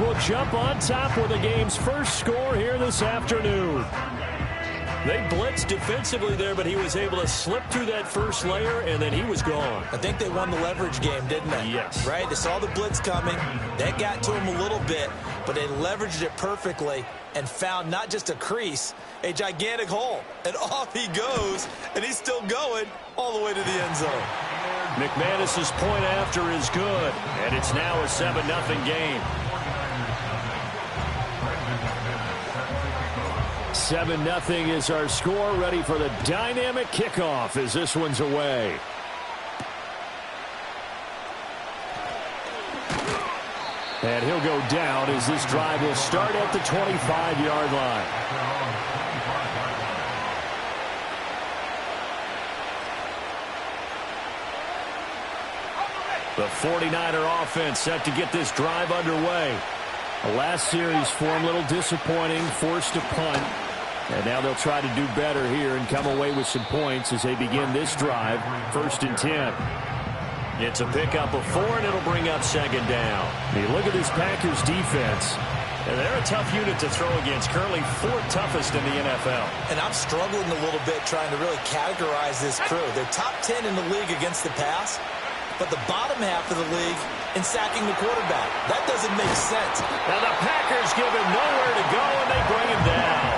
Will jump on top with the game's first score here this afternoon. They blitzed defensively there, but he was able to slip through that first layer, and then he was gone. I think they won the leverage game, didn't they? Yes. Right? They saw the blitz coming. That got to him a little bit, but they leveraged it perfectly and found not just a crease, a gigantic hole. And off he goes, and he's still going all the way to the end zone. McManus's point after is good, and it's now a 7-0 game. 7-0 is our score. Ready for the dynamic kickoff as this one's away. And he'll go down as this drive will start at the 25-yard line. The 49er offense set to get this drive underway. The last series for him, a little disappointing, forced a punt. And now they'll try to do better here and come away with some points as they begin this drive, 1st and 10. It's a pickup of 4, and it'll bring up 2nd down. You look at this Packers defense. And they're a tough unit to throw against, currently 4th toughest in the NFL. And I'm struggling a little bit trying to really categorize this crew. They're top 10 in the league against the pass, but the bottom half of the league in sacking the quarterback. That doesn't make sense. Now the Packers give him nowhere to go, and they bring him down.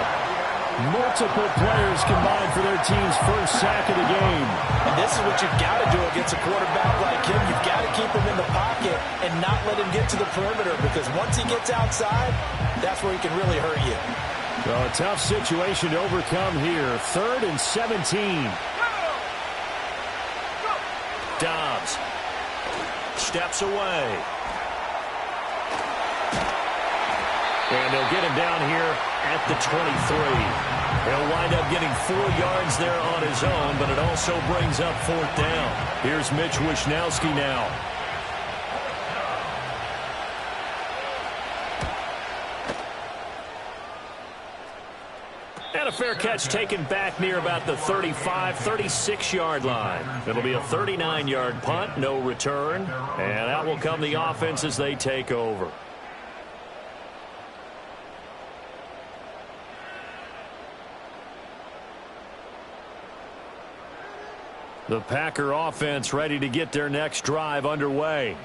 Multiple players combined for their team's first sack of the game. And this is what you've got to do against a quarterback like him. You've got to keep him in the pocket and not let him get to the perimeter, because once he gets outside, that's where he can really hurt you. Well, a tough situation to overcome here. 3rd and 17. Dobbs steps away. And they'll get him down here at the 23. He'll wind up getting 4 yards there on his own, but it also brings up 4th down. Here's Mitch Wishnowski now. And a fair catch taken back near about the 35, 36-yard line. It'll be a 39-yard punt, no return. And out will come the offense as they take over. The Packer offense ready to get their next drive underway.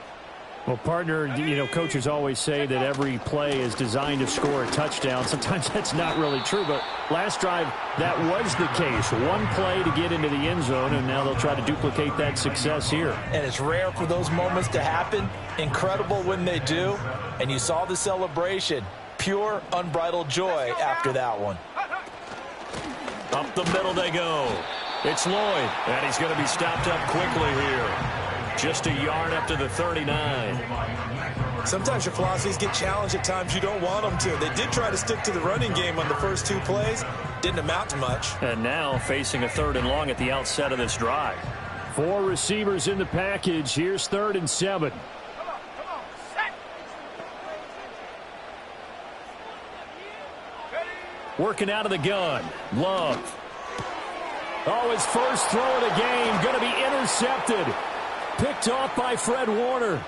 Well, partner, coaches always say that every play is designed to score a touchdown. Sometimes that's not really true, but last drive, that was the case. One play to get into the end zone, and now they'll try to duplicate that success here. And it's rare for those moments to happen. Incredible when they do. And you saw the celebration. Pure, unbridled joy after that one. Up the middle they go. It's Lloyd, and he's going to be stopped up quickly here. Just a yard up to the 39. Sometimes your philosophies get challenged at times you don't want them to. They did try to stick to the running game on the first 2 plays. Didn't amount to much. And now facing a 3rd and long at the outset of this drive. 4 receivers in the package. Here's 3rd and 7. Working out of the gun. Love. Oh, his first throw of the game going to be intercepted. Picked off by Fred Warner.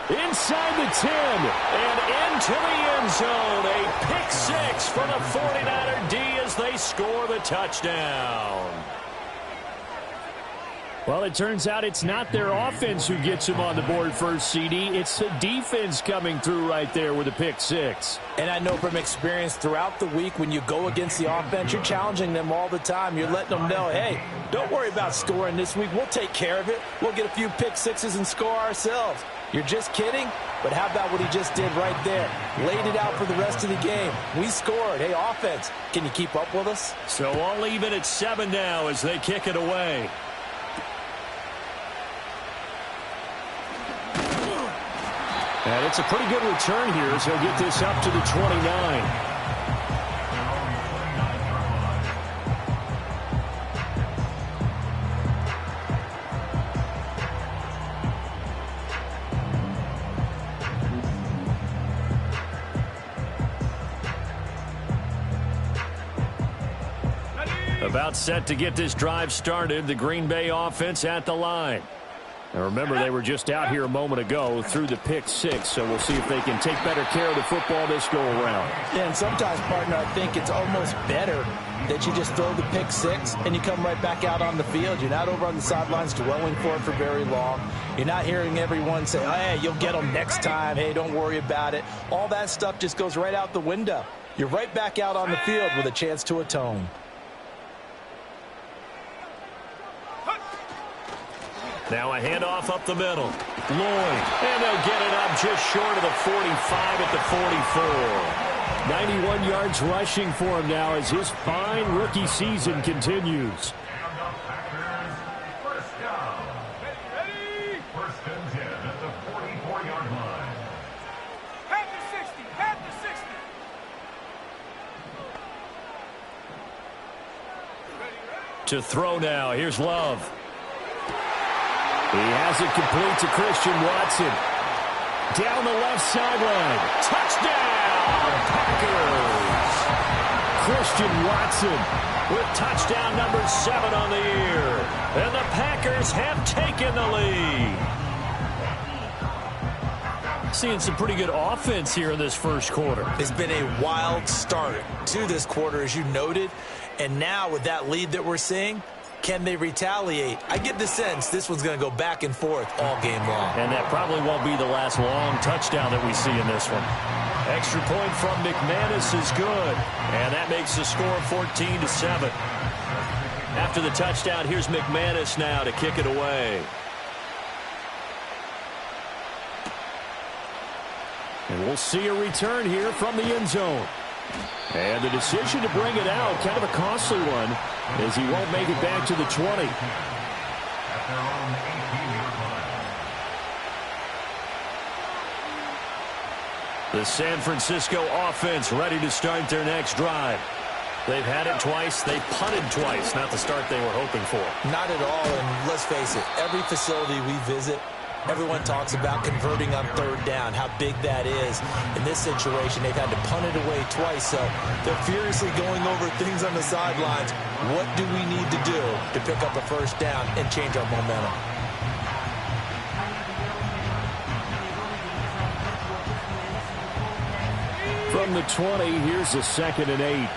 Inside the 10 and into the end zone. A pick 6 for the 49er D as they score the touchdown. Well, it turns out it's not their offense who gets him on the board first, CD. It's the defense coming through right there with a pick 6. And I know from experience throughout the week when you go against the offense, you're challenging them all the time. You're letting them know, hey, don't worry about scoring this week. We'll take care of it. We'll get a few pick 6s and score ourselves. You're just kidding? But how about what he just did right there? Laid it out for the rest of the game. We scored. Hey, offense, can you keep up with us? So all even at 7 now as they kick it away. And it's a pretty good return here as he'll get this up to the 29. About set to get this drive started. The Green Bay offense at the line. And remember, they were just out here a moment ago through the pick six, so we'll see if they can take better care of the football this go-around. Yeah, and sometimes, partner, I think it's almost better that you just throw the pick six and you come right back out on the field. You're not over on the sidelines dwelling for it for very long. You're not hearing everyone say, oh, hey, you'll get them next time. Hey, don't worry about it. All that stuff just goes right out the window. You're right back out on the field with a chance to atone. Now a handoff up the middle. Lloyd. And they'll get it up just short of the 45 at the 44. 91 yards rushing for him now as his fine rookie season continues. To throw now. Here's Love. He has it complete to Christian Watson. Down the left sideline. Touchdown, Packers! Christian Watson with touchdown number 7 on the year. And the Packers have taken the lead. Seeing some pretty good offense here in this first quarter. It's been a wild start to this quarter, as you noted. And now with that lead that we're seeing, can they retaliate? I get the sense this one's going to go back and forth all game long. And that probably won't be the last long touchdown that we see in this one. Extra point from McManus is good. And that makes the score 14-7. After the touchdown, here's McManus now to kick it away. And we'll see a return here from the end zone. And the decision to bring it out, kind of a costly one, as he won't make it back to the 20. The San Francisco offense ready to start their next drive. They've had it twice. They've punted twice. Not the start they were hoping for. Not at all, and let's face it, every facility we visit, everyone talks about converting on third down, how big that is. In this situation, they've had to punt it away twice, so they're furiously going over things on the sidelines. What do we need to do to pick up a first down and change our momentum? From the 20, here's a 2nd and 8.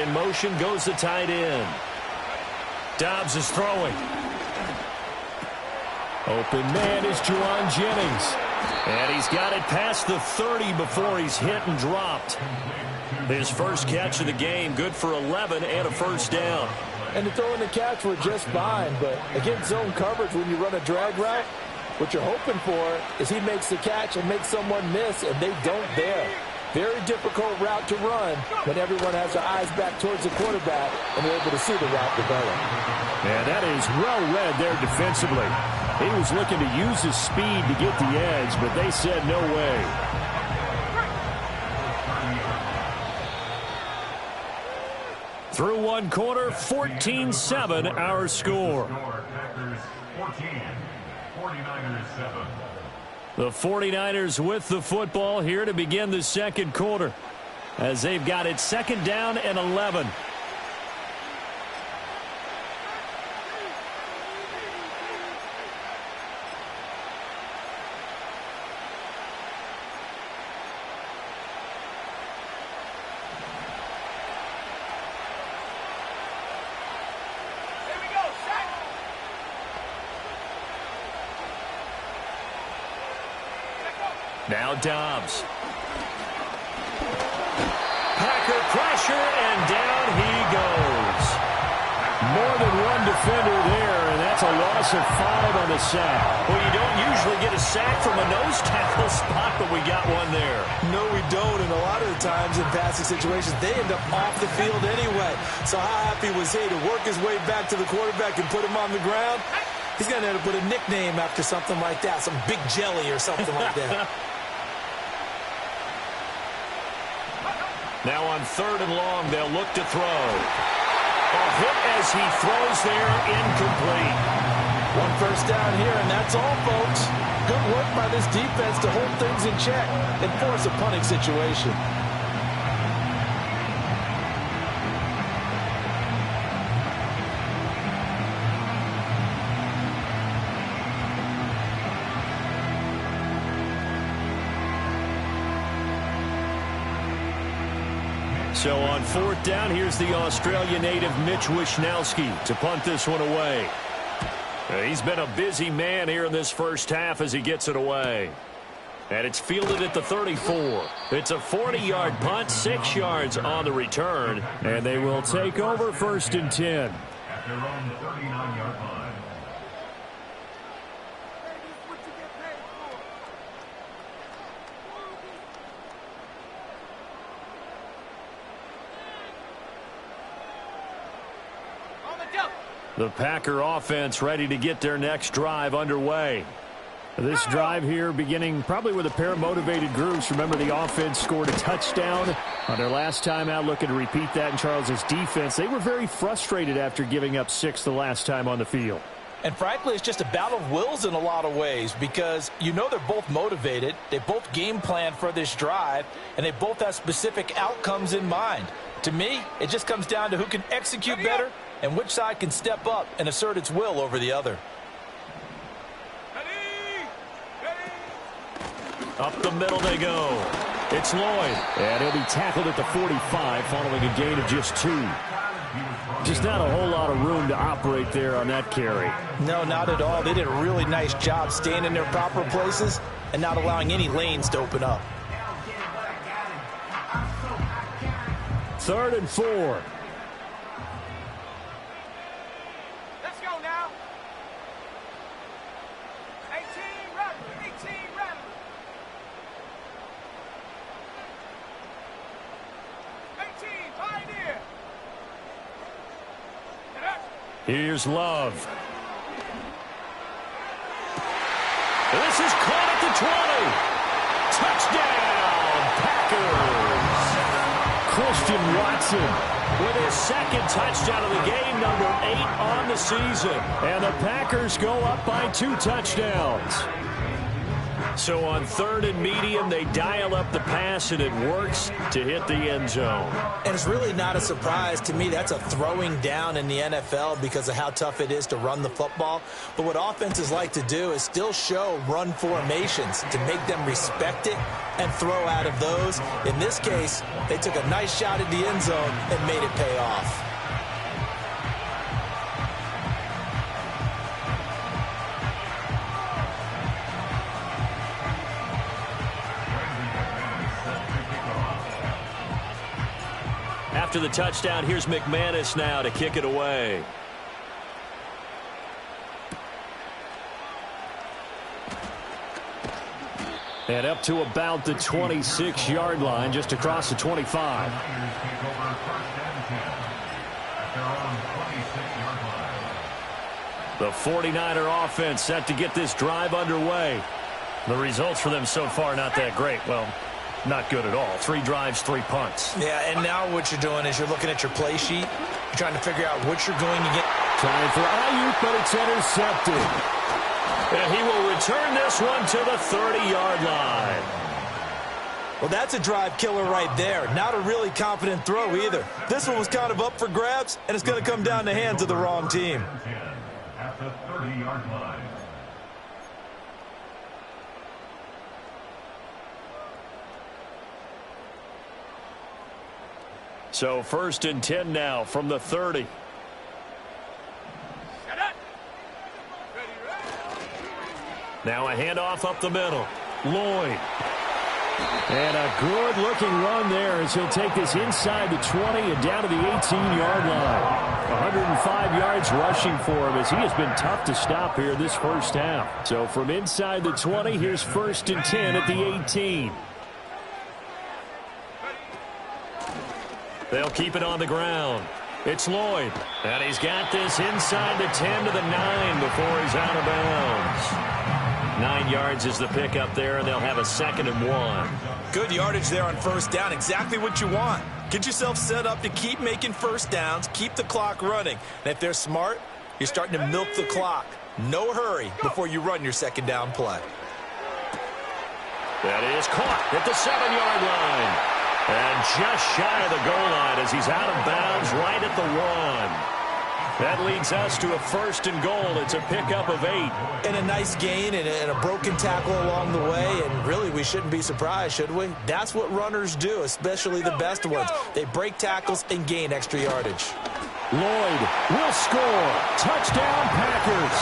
In motion goes the tight end. Dobbs is throwing. Open man is Juwan Jennings. And he's got it past the 30 before he's hit and dropped. His first catch of the game, good for 11 and a first down. And the throw and the catch were just fine, but against zone coverage, when you run a drag route, what you're hoping for is he makes the catch and makes someone miss, and they don't there. Very difficult route to run when everyone has their eyes back towards the quarterback and they're able to see the route develop. And that is well read there defensively. He was looking to use his speed to get the edge, but they said no way. Through one quarter, 14-7 our score. The 49ers with the football here to begin the second quarter as they've got it 2nd down and 11. Now Dobbs. Packer pressure, and down he goes. More than one defender there, and that's a loss of 5 on the sack. Well, you don't usually get a sack from a nose tackle spot, but we got one there. No, we don't, and a lot of the times in passing situations, they end up off the field anyway. So how happy was he to work his way back to the quarterback and put him on the ground? He's going to have to put a nickname after something like that, some Big Jelly or something like that. Now on 3rd and long, they'll look to throw. A hit as he throws there, incomplete. One first down here, and that's all, folks. Good work by this defense to hold things in check and force a punting situation. So on fourth down, here's the Australian native Mitch Wishnowsky to punt this one away. He's been a busy man here in this first half as he gets it away. And it's fielded at the 34. It's a 40-yard punt, 6 yards on the return. And they will take over first and 10. At their own 39-yard line. The Packer offense ready to get their next drive underway. This drive here beginning probably with a pair of motivated groups. Remember, the offense scored a touchdown on their last time out, looking to repeat that in Charles's defense. They were very frustrated after giving up 6 the last time on the field. And frankly, it's just a battle of wills in a lot of ways because you know they're both motivated. They both game plan for this drive, and they both have specific outcomes in mind. To me, it just comes down to who can execute better and which side can step up and assert its will over the other. Up the middle they go. It's Lloyd. And he'll be tackled at the 45 following a gain of just 2. Just not a whole lot of room to operate there on that carry. No, not at all. They did a really nice job staying in their proper places and not allowing any lanes to open up. 3rd and 4. Let's go now. 18 run. 18 run. 18 pioneer. Here's Love. This is caught at the 20. Touchdown, Packers. Christian Watson with his second touchdown of the game, number 8 on the season. And the Packers go up by 2 touchdowns. So on 3rd and medium, they dial up the pass, and it works to hit the end zone. And it's really not a surprise to me. That's a throwing down in the NFL because of how tough it is to run the football. But what offenses like to do is still show run formations to make them respect it and throw out of those. In this case, they took a nice shot at the end zone and made it pay off. After the touchdown, here's McManus now to kick it away. And up to about the 26-yard line, just across the 25. The 49er offense set to get this drive underway. The results for them so far not that great. Well, not good at all. 3 drives, 3 punts. Yeah, and now what you're doing is you're looking at your play sheet. You're trying to figure out what you're going to get. Trying for Ayuk, but it's intercepted. And he will return this one to the 30-yard line. Well, that's a drive killer right there. Not a really confident throw either. This one was kind of up for grabs, and it's going to come down the hands of the wrong team. At the 30-yard line. So 1st and 10 now from the 30. Now a handoff up the middle. Lloyd. And a good-looking run there as he'll take this inside the 20 and down to the 18-yard line. 105 yards rushing for him as he has been tough to stop here this first half. So from inside the 20, here's 1st and 10 at the 18. They'll keep it on the ground. It's Lloyd. And he's got this inside the 10 to the 9 before he's out of bounds. 9 yards is the pickup there, and they'll have a 2nd and 1. Good yardage there on 1st down. Exactly what you want. Get yourself set up to keep making 1st downs, keep the clock running. And if they're smart, you're starting to milk the clock. No hurry before you run your 2nd down play. That is caught at the 7-yard line. And just shy of the goal line as he's out of bounds right at the 1. That leads us to a 1st and goal. It's a pickup of 8. And a nice gain and a broken tackle along the way. And really, we shouldn't be surprised, should we? That's what runners do, especially the best ones. They break tackles and gain extra yardage. Lloyd will score. Touchdown, Packers.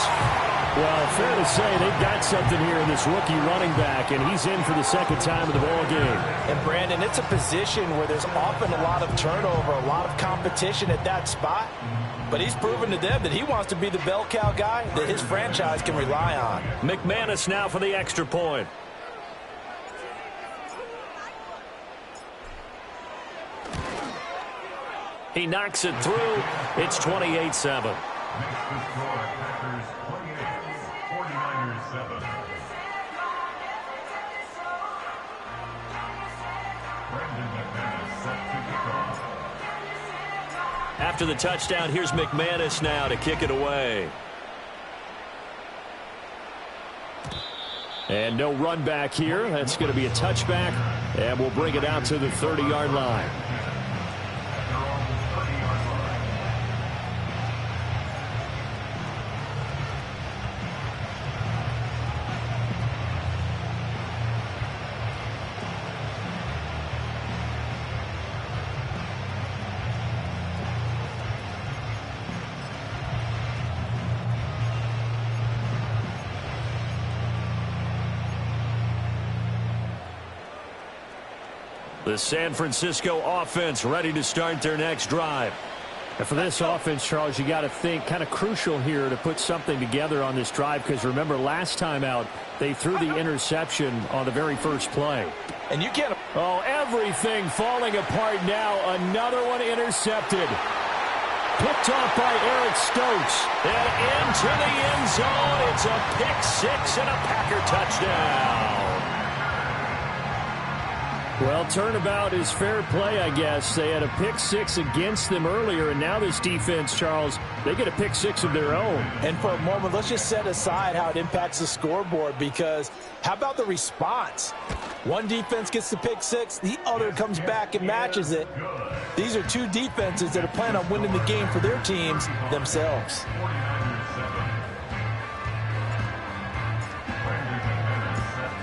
Well, fair to say they've got something here in this rookie running back, and he's in for the 2nd time of the ball game. And, Brandon, it's a position where there's often a lot of turnover, a lot of competition at that spot. But he's proven to them that he wants to be the bell cow guy that his franchise can rely on. McManus now for the extra point. He knocks it through. It's 28-7. After the touchdown, here's McManus now to kick it away. And no run back here. That's going to be a touchback, and we'll bring it out to the 30-yard line. The San Francisco offense ready to start their next drive. And for this offense, Charles, you got to think kind of crucial here to put something together on this drive, because remember last time out they threw the interception on the very first play. And you can't. Oh, everything falling apart now. Another one intercepted. Picked off by Eric Stokes. And into the end zone. It's a pick 6 and a Packer touchdown. Well, turnabout is fair play, I guess. They had a pick 6 against them earlier, and now this defense, Charles, they get a pick 6 of their own. And for a moment, let's just set aside how it impacts the scoreboard, because how about the response? One defense gets the pick 6, the other comes back and matches it. These are two defenses that are planning on winning the game for their teams themselves.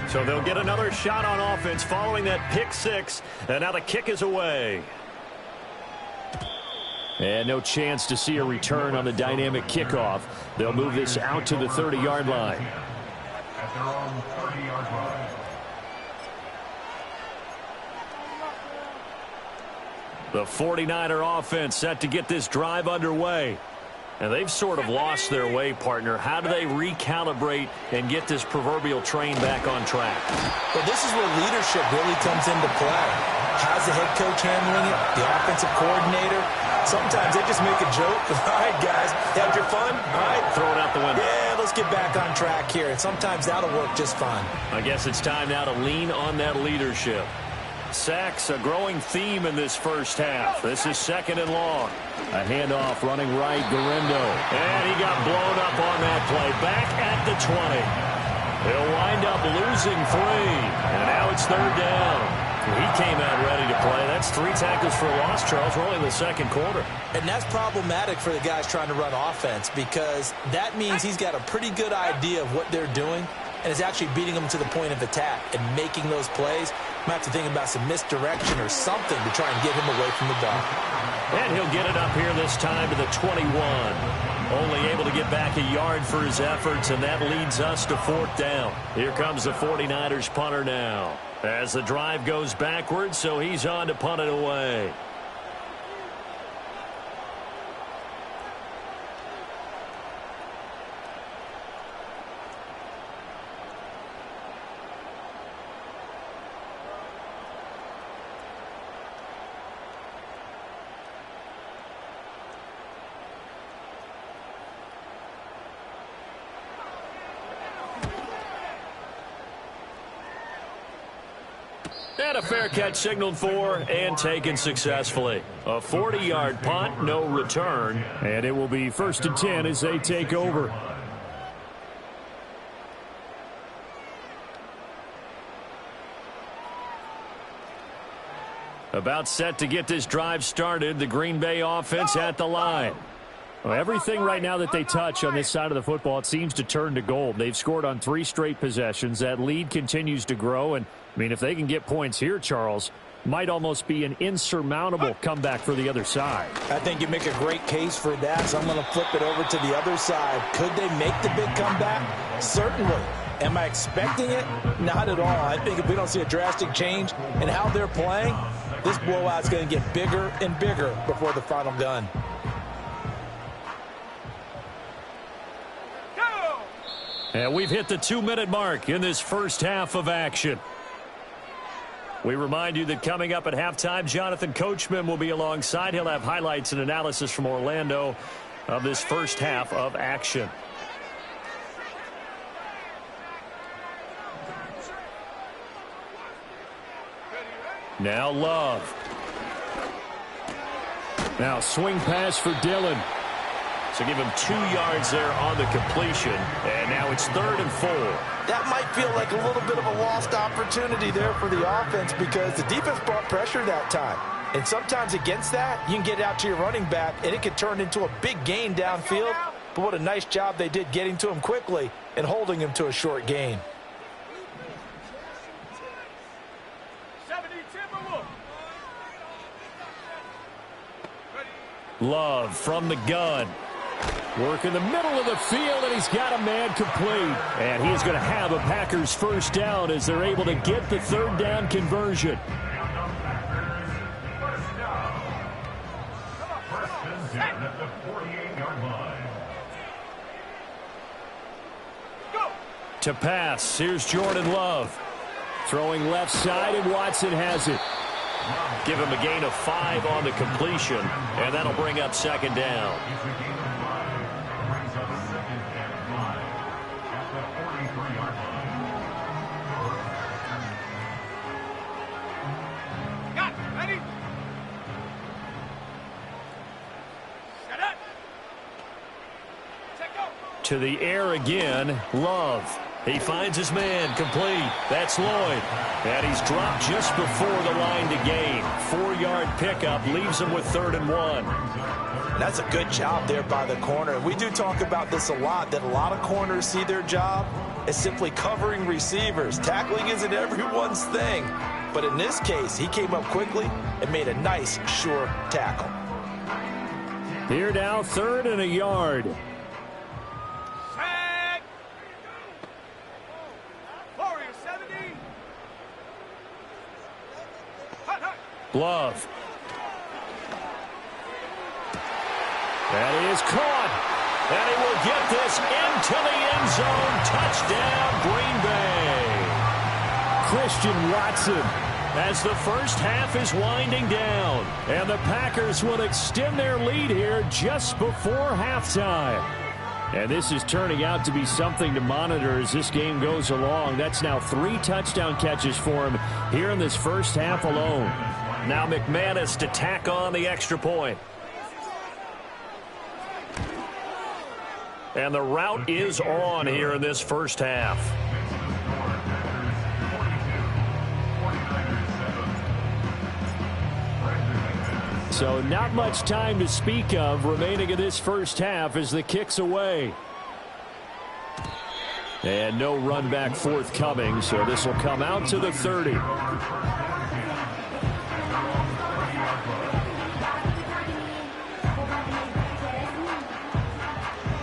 So they'll get another shot on offense following that pick 6, and now the kick is away. And no chance to see a return on the dynamic kickoff. They'll move this out to the 30-yard line. At their own 30-yard line. The 49er offense set to get this drive underway. And they've sort of lost their way, partner. How do they recalibrate and get this proverbial train back on track? Well, this is where leadership really comes into play. How's the head coach handling it? The offensive coordinator? Sometimes they just make a joke. All right, guys, had your fun? All right. Throw it out the window. Yeah, let's get back on track here. And sometimes that'll work just fine. I guess it's time now to lean on that leadership. Sacks, a growing theme in this first half. This is 2nd and long. A handoff running right, Garindo. And he got blown up on that play. Back at the 20. He'll wind up losing 3. And now it's 3rd down. He came out ready to play. That's 3 tackles for a loss, Charles. We're only in the 2nd quarter. And that's problematic for the guys trying to run offense, because that means he's got a pretty good idea of what they're doing and is actually beating them to the point of attack and making those plays. Might have to think about some misdirection or something to try and get him away from the ball. And he'll get it up here this time to the 21. Only able to get back a yard for his efforts, and that leads us to 4th down. Here comes the 49ers punter now. As the drive goes backwards, so he's on to punt it away. And a fair catch signaled for and taken successfully. A 40-yard punt, no return. And it will be 1st and 10 as they take over. About set to get this drive started. The Green Bay offense at the line. Well, everything right now that they touch on this side of the football, it seems to turn to gold. They've scored on 3 straight possessions. That lead continues to grow. And, I mean, if they can get points here, Charles, might almost be an insurmountable comeback for the other side. I think you make a great case for that, so I'm going to flip it over to the other side. Could they make the big comeback? Certainly. Am I expecting it? Not at all. I think if we don't see a drastic change in how they're playing, this blowout's going to get bigger and bigger before the final gun. And we've hit the 2-minute mark in this first half of action. We remind you that coming up at halftime, Jonathan Coachman will be alongside. He'll have highlights and analysis from Orlando of this first half of action. Now Love. Now swing pass for Dillon. So give him 2 yards there on the completion. And now it's 3rd and 4. That might feel like a little bit of a lost opportunity there for the offense because the defense brought pressure that time. And sometimes against that, you can get out to your running back, and it could turn into a big gain downfield. But what a nice job they did getting to him quickly and holding him to a short gain. Love from the gun. Work in the middle of the field, and he's got a man complete. And he's going to have a Packers first down as they're able to get the 3rd down conversion. To pass, here's Jordan Love. Throwing left side, and Watson has it. Give him a gain of 5 on the completion, and that'll bring up 2nd down. To the air again, Love. He finds his man, complete. That's Lloyd. And he's dropped just before the line to gain. 4-yard pickup leaves him with 3rd and 1. That's a good job there by the corner. We do talk about this a lot, that a lot of corners see their job as simply covering receivers. Tackling isn't everyone's thing. But in this case, he came up quickly and made a nice, sure tackle. Here now, 3rd and a yard. Love. That is caught. And he will get this into the end zone. Touchdown, Green Bay. Christian Watson. As the first half is winding down. And the Packers will extend their lead here just before halftime. And this is turning out to be something to monitor as this game goes along. That's now 3 touchdown catches for him here in this first half alone. Now McManus to tack on the extra point. And the route is on here in this first half. So not much time to speak of remaining in this first half as the kick's away. And no run back forthcoming, so this will come out to the 30.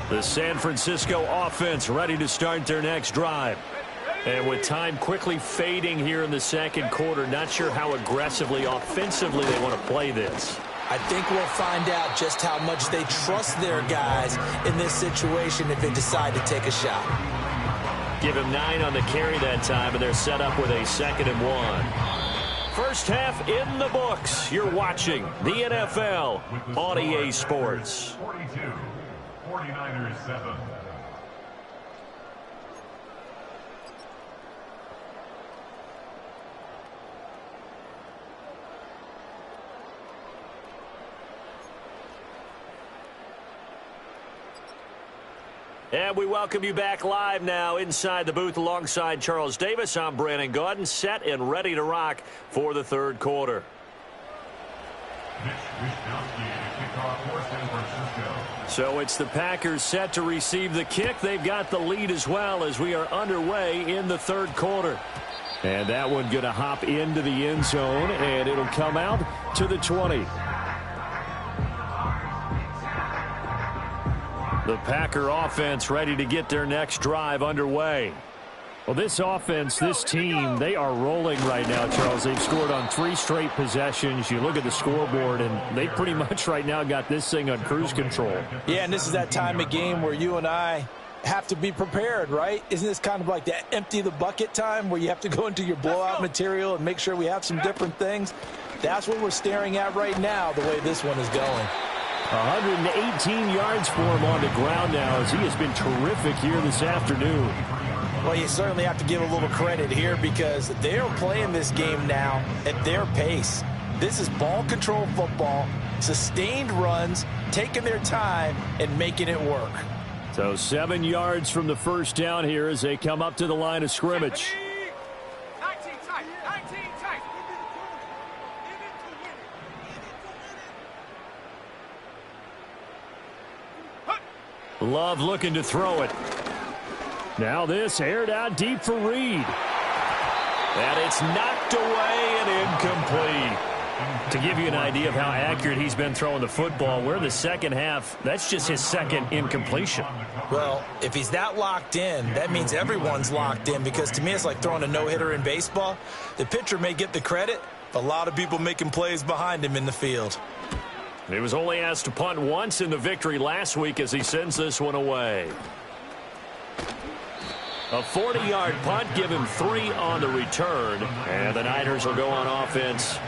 The San Francisco offense ready to start their next drive. And with time quickly fading here in the second quarter, not sure how aggressively, offensively they want to play this. I think we'll find out just how much they trust their guys in this situation if they decide to take a shot. Give him 9 on the carry that time, and they're set up with a 2nd and 1. First half in the books. You're watching the NFL on EA Sports. 49ers 7. And we welcome you back live now inside the booth alongside Charles Davis. I'm Brandon Gaudin, set and ready to rock for the 3rd quarter. So it's the Packers set to receive the kick. They've got the lead as well as we are underway in the third quarter. And that one going to hop into the end zone, and it'll come out to the 20. The Packer offense ready to get their next drive underway. Well, this offense, this team, they are rolling right now, Charles. They've scored on 3 straight possessions. You look at the scoreboard, and they pretty much right now got this thing on cruise control. Yeah, and this is that time of game where you and I have to be prepared, right? Isn't this kind of like that empty the bucket time where you have to go into your blowout material and make sure we have some different things? That's what we're staring at right now, the way this one is going. 118 yards for him on the ground now as he has been terrific here this afternoon. Well, you certainly have to give a little credit here because they're playing this game now at their pace. This is ball control football, sustained runs, taking their time and making it work. So 7 yards from the first down here as they come up to the line of scrimmage. 19 tight, 19 tight. Love looking to throw it. Now this aired out deep for Reed. And it's knocked away and incomplete. To give you an idea of how accurate he's been throwing the football, we're in the second half. That's just his second incompletion. Well, if he's that locked in, that means everyone's locked in because to me it's like throwing a no-hitter in baseball. The pitcher may get the credit, but a lot of people making plays behind him in the field. He was only asked to punt once in the victory last week as he sends this one away. A 40-yard punt, give him 3 on the return. And the Niners will go on offense,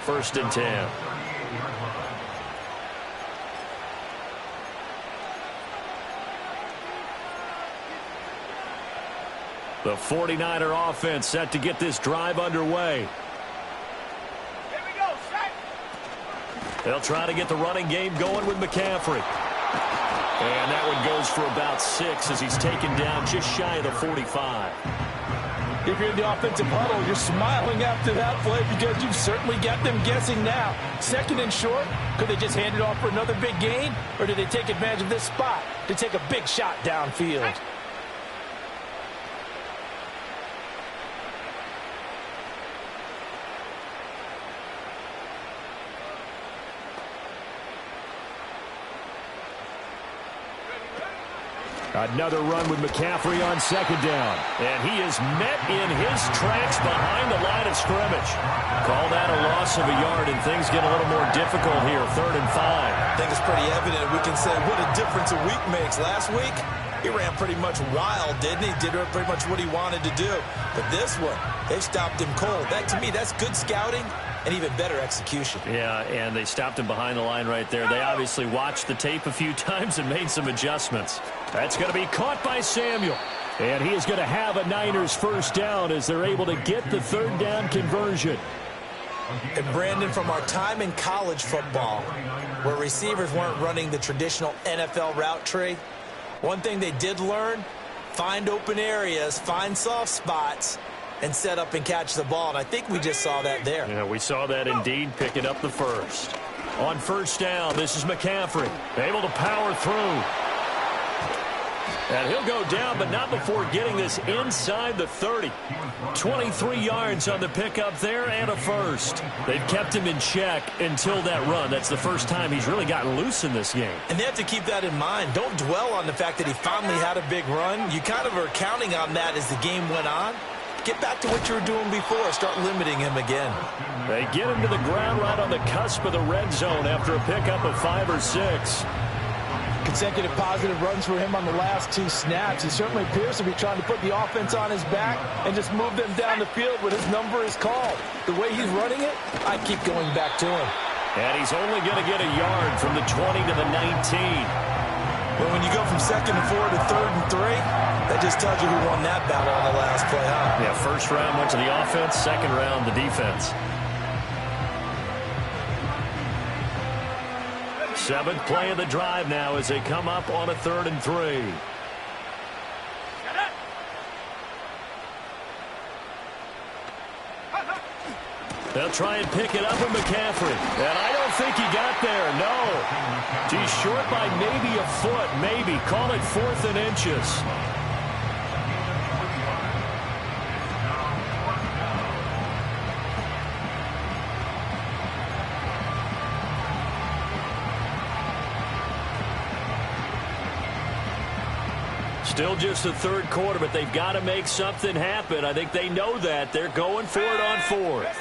1st and 10. The 49er offense set to get this drive underway. Here we go, set. They'll try to get the running game going with McCaffrey. And that one goes for about 6 as he's taken down just shy of the 45. If you're in the offensive huddle, you're smiling after that play because you've certainly got them guessing now. 2nd and short, could they just hand it off for another big gain? Or did they take advantage of this spot to take a big shot downfield? Another run with McCaffrey on 2nd down. And he is met in his tracks behind the line of scrimmage. Call that a loss of a yard, and things get a little more difficult here, 3rd and 5. I think it's pretty evident. We can say what a difference a week makes. Last week, he ran pretty much wild, didn't he? Did pretty much what he wanted to do. But this one, they stopped him cold. That, to me, that's good scouting and even better execution. Yeah, and they stopped him behind the line right there. They obviously watched the tape a few times and made some adjustments. That's going to be caught by Samuel. And he is going to have a Niners 1st down as they're able to get the 3rd down conversion. And Brandon, from our time in college football, where receivers weren't running the traditional NFL route tree, one thing they did learn, find open areas, find soft spots, and set up and catch the ball. And I think we just saw that there. Yeah, we saw that indeed, picking up the 1st. On 1st down, this is McCaffrey, able to power through. And he'll go down, but not before getting this inside the 30. 23 yards on the pickup there and a 1st. They've kept him in check until that run. That's the first time he's really gotten loose in this game. And they have to keep that in mind. Don't dwell on the fact that he finally had a big run. You kind of are counting on that as the game went on. Get back to what you were doing before. Start limiting him again. They get him to the ground right on the cusp of the red zone after a pickup of 5 or 6. Consecutive positive runs for him on the last 2 snaps. He certainly appears to be trying to put the offense on his back and just move them down the field when his number is called. The way he's running it, I keep going back to him. And he's only going to get a yard from the 20 to the 19. But when you go from 2nd and 4 to 3rd and 3, that just tells you who won that battle on the last play, huh? Yeah, 1st round went to the offense, 2nd round the defense. 7th play of the drive now as they come up on a 3rd and 3. They'll try and pick it up with McCaffrey. And I don't think he got there. No. He's short by maybe a foot, maybe. Call it 4th and inches. Still just the third quarter, but they've got to make something happen. I think they know that. They're going for it on 4th.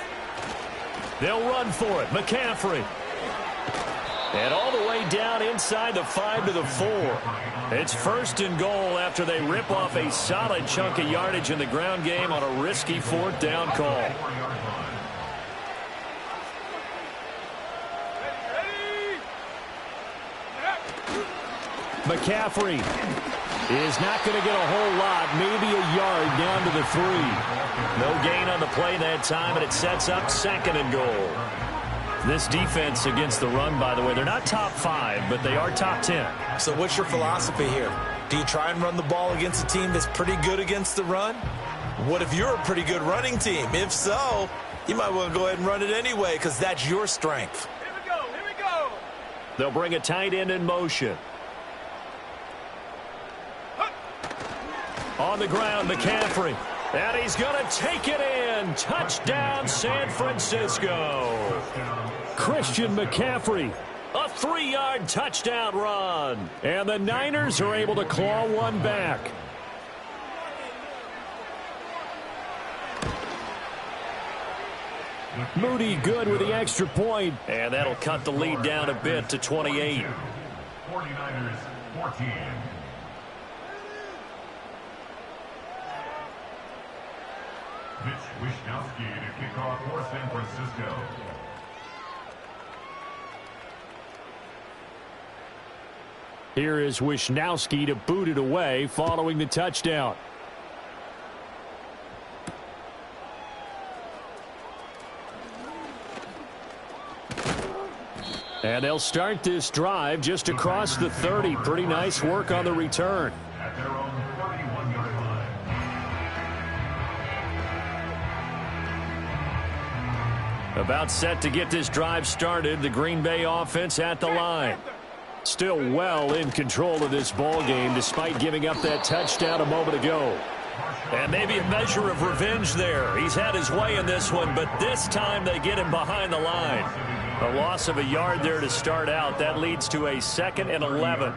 They'll run for it. McCaffrey. And all the way down inside the 5 to the 4. It's 1st and goal after they rip off a solid chunk of yardage in the ground game on a risky 4th down call. McCaffrey is not going to get a whole lot, maybe a yard down to the 3. No gain on the play that time, and it sets up 2nd and goal. This defense against the run, by the way, they're not top 5, but they are top 10. So what's your philosophy here? Do you try and run the ball against a team that's pretty good against the run? What if you're a pretty good running team? If so, you might want to go ahead and run it anyway because that's your strength. Here we go, here we go. They'll bring a tight end in motion. On the ground, McCaffrey. And he's going to take it in. Touchdown, San Francisco. Christian McCaffrey. A 3-yard touchdown run. And the Niners are able to claw one back. Moody good with the extra point. And that'll cut the lead down a bit to 28. 49ers 14. Mitch Wishnowski to kick off for San Francisco. Here is Wishnowski to boot it away following the touchdown. And they'll start this drive just across the 30. Pretty nice work on the return. At their own 31-yard line. About set to get this drive started. The Green Bay offense at the line. Still well in control of this ball game despite giving up that touchdown a moment ago. And maybe a measure of revenge there. He's had his way in this one, but this time they get him behind the line. A loss of a yard there to start out. That leads to a 2nd and 11.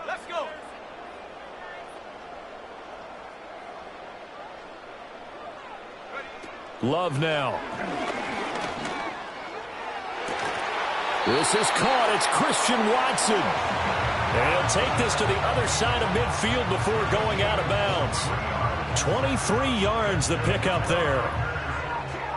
Let's go. Love now. This is caught. It's Christian Watson. And he'll take this to the other side of midfield before going out of bounds. 23 yards the pickup there.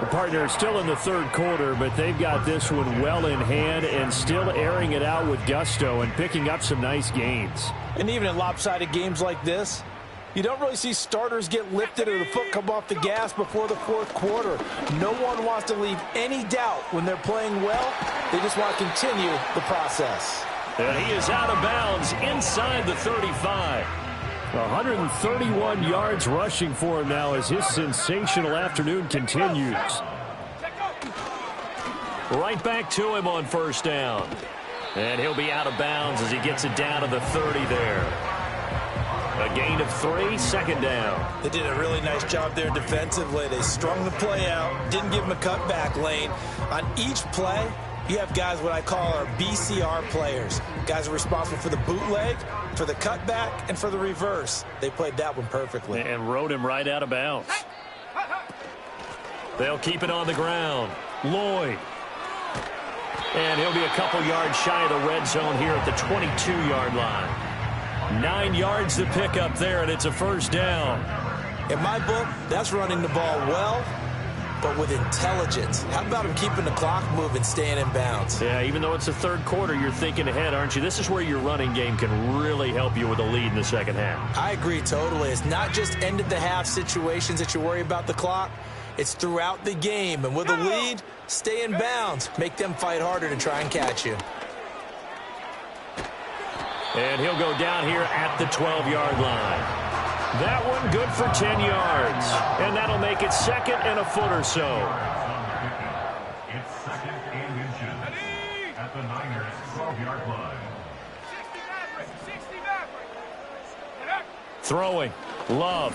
The partner is still in the third quarter, but they've got this one well in hand and still airing it out with gusto and picking up some nice gains. And even in lopsided games like this, you don't really see starters get lifted or the foot come off the gas before the 4th quarter. No one wants to leave any doubt when they're playing well. They just want to continue the process. And he is out of bounds inside the 35. 131 yards rushing for him now as his sensational afternoon continues. Right back to him on 1st down. And he'll be out of bounds as he gets it down to the 30 there. A gain of 3, 2nd down. They did a really nice job there defensively. They strung the play out, didn't give him a cutback lane. On each play, you have guys what I call our BCR players. Guys are responsible for the bootleg, for the cutback, and for the reverse. They played that one perfectly. And rode him right out of bounds. They'll keep it on the ground. Lloyd. And he'll be a couple yards shy of the red zone here at the 22-yard line. 9 yards to pick up there, and it's a 1st down. In my book, that's running the ball well, but with intelligence. How about him keeping the clock moving, staying in bounds? Yeah, even though it's the third quarter, you're thinking ahead, aren't you? This is where your running game can really help you with a lead in the second half. I agree totally. It's not just end-at-the-half situations that you worry about the clock. It's throughout the game. And with a lead, stay in bounds. Make them fight harder to try and catch you. And he'll go down here at the 12-yard line. That one good for 10 yards. And that'll make it 2nd and a foot or so. It's 2nd and inches. Throwing. Love.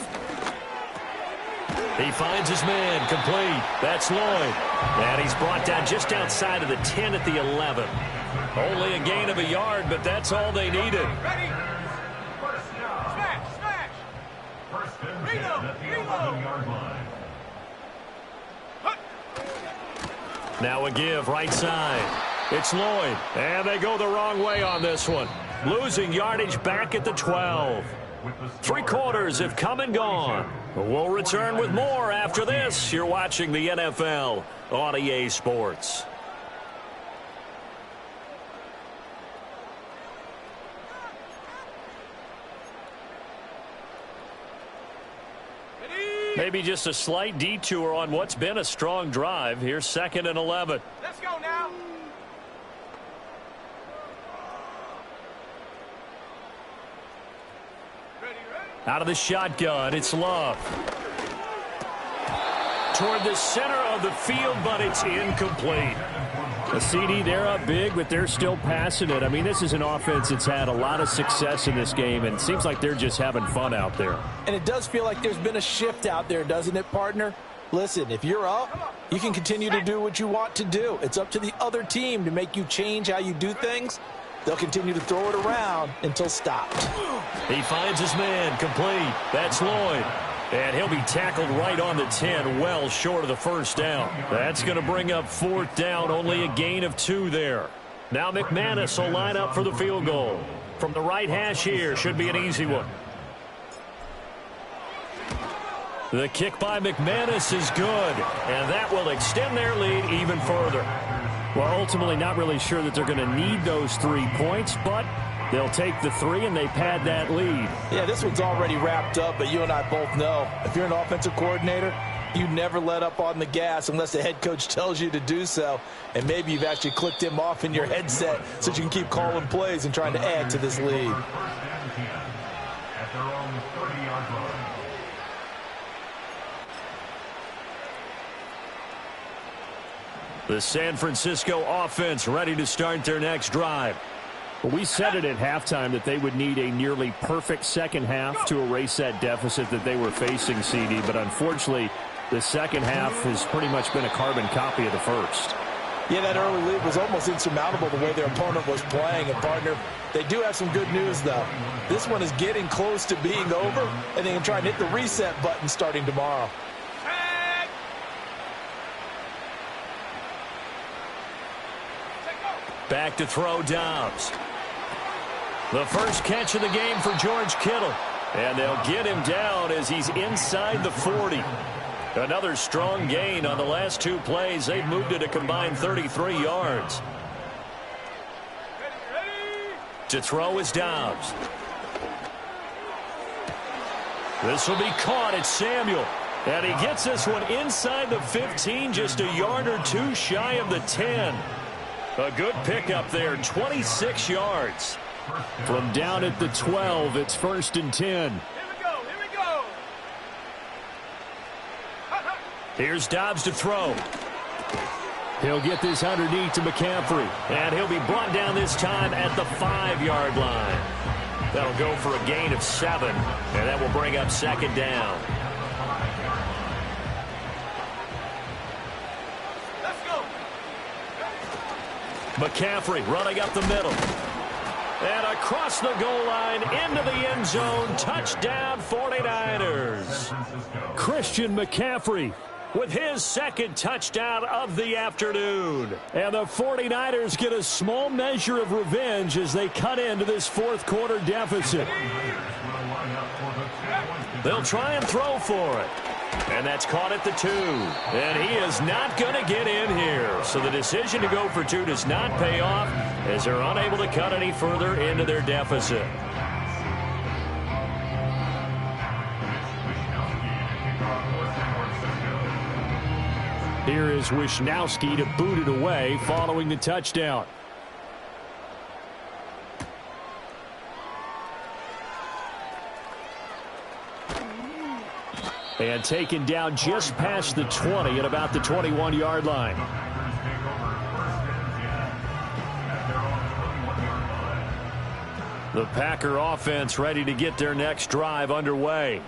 He finds his man. Complete. That's Lloyd. And he's brought down just outside of the 10 at the 11. Only a gain of a yard, but that's all they needed. Ready? Smash, smash. First and 10 at the 11-yard line. Now a give right side. It's Lloyd. And they go the wrong way on this one. Losing yardage back at the 12. 3 quarters have come and gone. We'll return with more after this. You're watching the NFL on EA Sports. Maybe just a slight detour on what's been a strong drive. Here's 2nd and 11. Let's go now. Ready, ready. Out of the shotgun, it's Love. Toward the center of the field, but it's incomplete. A CD, they're up big, but they're still passing it. I mean, this is an offense that's had a lot of success in this game, and it seems like they're just having fun out there. And it does feel like there's been a shift out there, doesn't it, partner? Listen, if you're up, you can continue to do what you want to do. It's up to the other team to make you change how you do things. They'll continue to throw it around until stopped. He finds his man. Complete. That's Lloyd. And he'll be tackled right on the 10, well short of the first down. That's going to bring up 4th down, only a gain of 2 there. Now McManus will line up for the field goal. From the right hash here, should be an easy one. The kick by McManus is good, and that will extend their lead even further. Well, ultimately not really sure that they're going to need those 3 points, but they'll take the 3 and they pad that lead. Yeah, this one's already wrapped up, but you and I both know if you're an offensive coordinator, you never let up on the gas unless the head coach tells you to do so. And maybe you've actually clicked him off in your headset so you can keep calling plays and trying to add to this lead. First and 10 at their own 30-yard line. The San Francisco offense ready to start their next drive. Well, we said it at halftime that they would need a nearly perfect second half to erase that deficit that they were facing, CD. But unfortunately, the second half has pretty much been a carbon copy of the first. Yeah, that early lead was almost insurmountable the way their opponent was playing. And, partner, they do have some good news, though. This one is getting close to being over, and they can try and hit the reset button starting tomorrow. Back to throw Dobbs. The first catch of the game for George Kittle. And they'll get him down as he's inside the 40. Another strong gain on the last 2 plays. They've moved it a combined 33 yards. To throw is Dobbs. This will be caught. It's Samuel. And he gets this one inside the 15, just a yard or 2 shy of the 10. A good pickup there, 26 yards. From down at the 12, it's 1st and 10. Here we go, here we go. Here's Dobbs to throw. He'll get this underneath to McCaffrey. And he'll be brought down this time at the 5-yard line. That'll go for a gain of 7, and that will bring up 2nd down. McCaffrey running up the middle. And across the goal line into the end zone. Touchdown 49ers. Christian McCaffrey with his 2nd touchdown of the afternoon. And the 49ers get a small measure of revenge as they cut into this 4th quarter deficit. They'll try and throw for it. And that's caught at the 2. And he is not going to get in here. So the decision to go for 2 does not pay off as they're unable to cut any further into their deficit. Here is Wisnowski to boot it away following the touchdown. And taken down just past the 20 at about the 21-yard line. The Packer offense ready to get their next drive underway.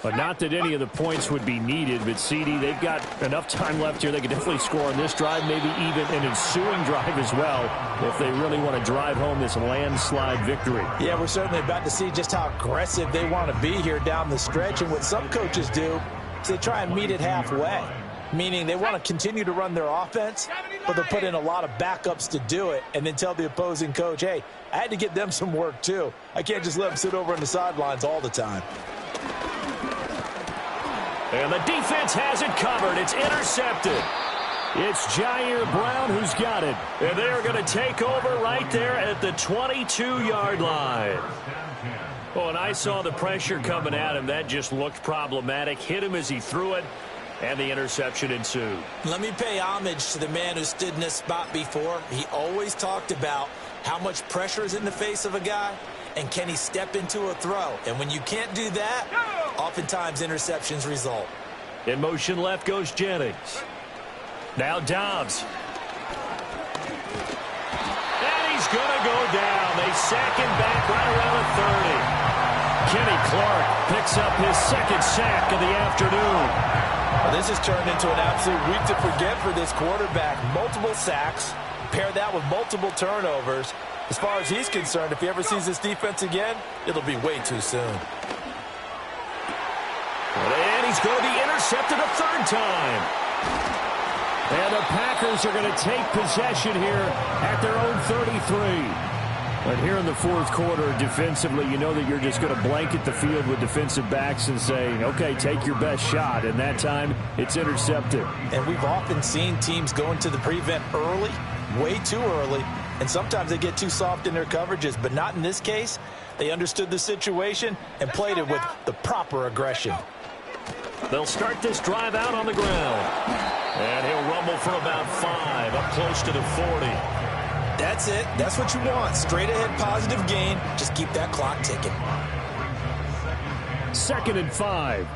But not that any of the points would be needed, but CD, they've got enough time left here. They could definitely score on this drive, maybe even an ensuing drive as well, if they really want to drive home this landslide victory. Yeah, we're certainly about to see just how aggressive they want to be here down the stretch. And what some coaches do is they try and meet it halfway, meaning they want to continue to run their offense, but they'll put in a lot of backups to do it and then tell the opposing coach, hey, I had to get them some work too. I can't just let them sit over on the sidelines all the time. And the defense has it covered. It's intercepted. It's Jair Brown who's got it. And they're going to take over right there at the 22-yard line. Oh, and I saw the pressure coming at him. That just looked problematic. Hit him as he threw it, and the interception ensued. Let me pay homage to the man who stood in this spot before. He always talked about how much pressure is in the face of a guy, and can he step into a throw? And when you can't do that, oftentimes interceptions result. In motion left goes Jennings. Now Dobbs. And he's going to go down. They sack him back right around the 30. Kenny Clark picks up his second sack of the afternoon. Well, this has turned into an absolute week to forget for this quarterback. Multiple sacks. Pair that with multiple turnovers. As far as he's concerned, if he ever sees this defense again, it'll be way too soon. And he's going to be intercepted a third time. And the Packers are going to take possession here at their own 33. But here in the fourth quarter, defensively, you know that you're just going to blanket the field with defensive backs and say, okay, take your best shot. And that time, it's intercepted. And we've often seen teams go into the prevent early, way too early, and sometimes they get too soft in their coverages, but not in this case. They understood the situation and played it with the proper aggression. They'll start this drive out on the ground. And he'll rumble for about 5, up close to the 40. That's it. That's what you want. Straight ahead positive gain. Just keep that clock ticking. 2nd and 5.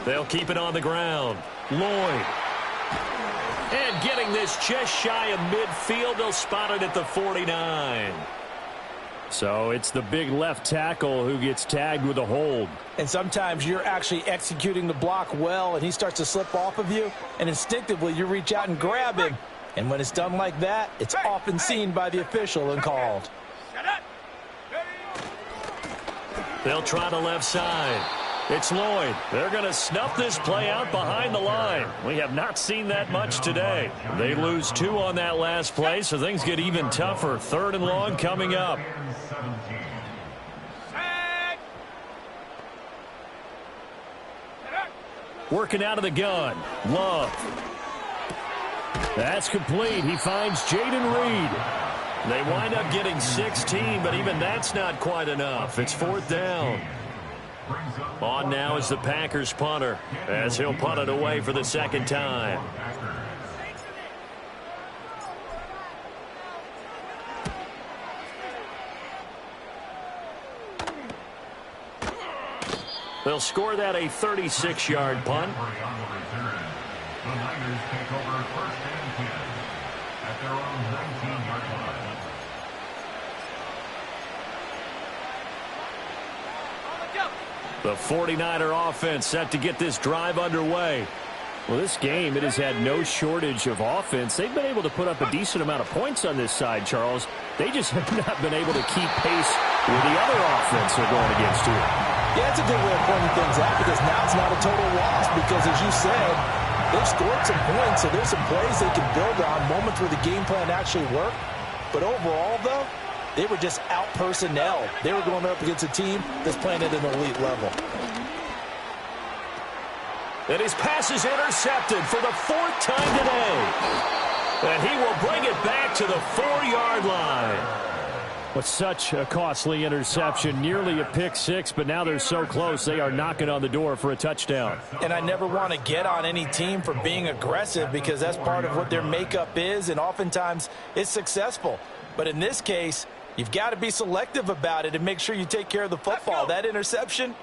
They'll keep it on the ground. Lloyd. And getting this just shy of midfield. They'll spot it at the 49. So it's the big left tackle who gets tagged with a hold. And sometimes you're actually executing the block well, and he starts to slip off of you, and instinctively you reach out and grab him. And when it's done like that, it's often seen by the official and called. They'll try the left side. It's Lloyd. They're going to snuff this play out behind the line. We have not seen that much today. They lose 2 on that last play, so things get even tougher. 3rd and long coming up. Working out of the gun. Love. That's complete. He finds Jaden Reed. They wind up getting 16, but even that's not quite enough. It's 4th down. On now is the Packers punter, as he'll punt it away for the 2nd time. They'll score that a 36-yard punt. The Niners take over 1st and 10 at their own 19-yard line. The 49er offense set to get this drive underway. Well, this game, it has had no shortage of offense. They've been able to put up a decent amount of points on this side, Charles. They just have not been able to keep pace with the other offense they're going against here. Yeah, it's a good way of pointing things out because now it's not a total loss because, as you said, they've scored some points, so there's some plays they can build on, moments where the game plan actually worked. But overall, though, they were just out-personnel. They were going up against a team that's playing at an elite level. And his pass is intercepted for the 4th time today. And he will bring it back to the 4-yard line. With such a costly interception, nearly a pick 6, but now they're so close, they are knocking on the door for a touchdown. And I never want to get on any team for being aggressive because that's part of what their makeup is, and oftentimes it's successful. But in this case, you've got to be selective about it and make sure you take care of the football. That interception,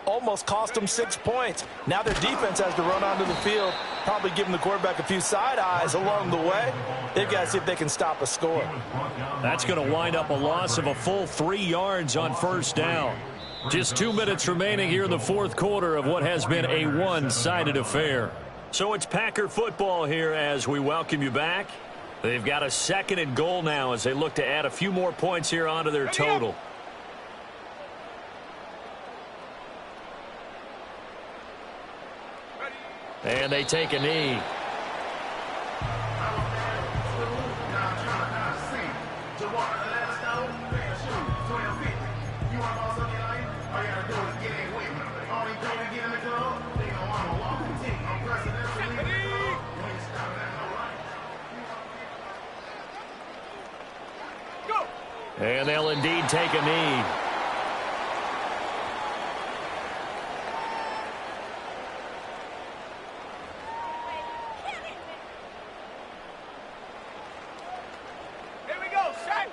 Almost cost them 6 points. Now their defense has to run onto the field, probably giving the quarterback a few side eyes along the way. They've got to see if they can stop a score. That's going to wind up a loss of a full 3 yards on first down. Just 2 minutes remaining here in the fourth quarter of what has been a one-sided affair. So it's Packer football here as we welcome you back. They've got a 2nd and goal now as they look to add a few more points here onto their total. And they take a knee. And they'll indeed take a knee. Here we go, set.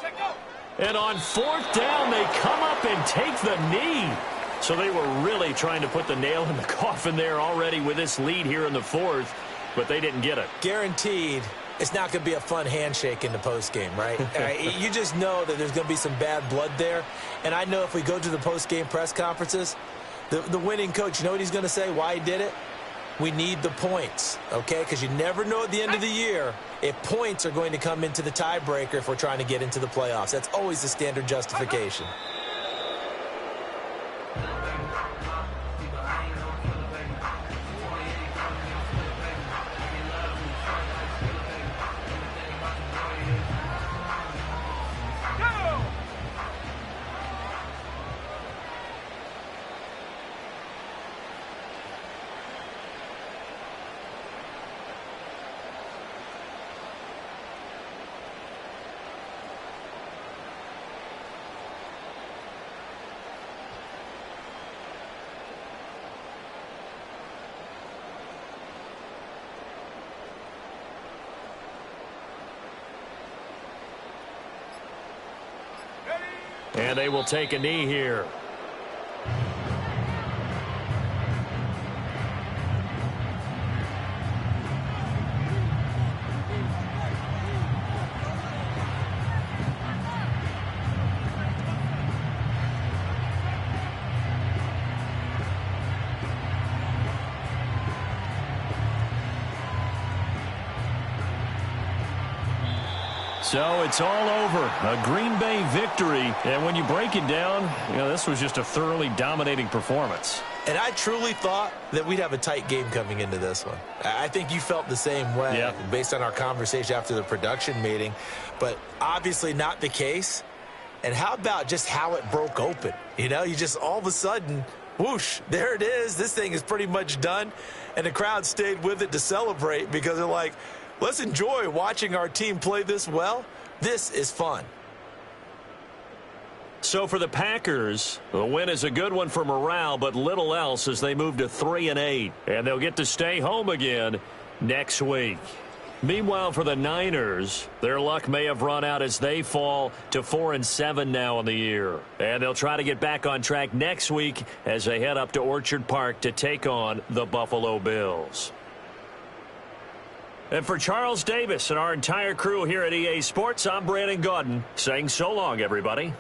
Check go. And on 4th down, they come up and take the knee. So they were really trying to put the nail in the coffin there already with this lead here in the 4th, but they didn't get it. Guaranteed it's not going to be a fun handshake in the postgame, right? You just know that there's going to be some bad blood there. And I know if we go to the postgame press conferences, the winning coach, you know what he's going to say, why he did it? We need the points, okay? Because you never know at the end of the year if points are going to come into the tiebreaker if we're trying to get into the playoffs. That's always the standard justification. And they will take a knee here. So it's all over. A Green Bay victory. And when you break it down, this was just a thoroughly dominating performance. And I truly thought that we'd have a tight game coming into this one. I think you felt the same way based on our conversation after the production meeting. But obviously not the case. And how about just how it broke open? You just all of a sudden, whoosh, there it is. This thing is pretty much done. And the crowd stayed with it to celebrate because they're like, let's enjoy watching our team play this well. This is fun. So for the Packers, the win is a good one for morale, but little else as they move to 3-8. And they'll get to stay home again next week. Meanwhile, for the Niners, their luck may have run out as they fall to 4-7 now in the year. And they'll try to get back on track next week as they head up to Orchard Park to take on the Buffalo Bills. And for Charles Davis and our entire crew here at EA Sports, I'm Brandon Gaudin saying so long, everybody.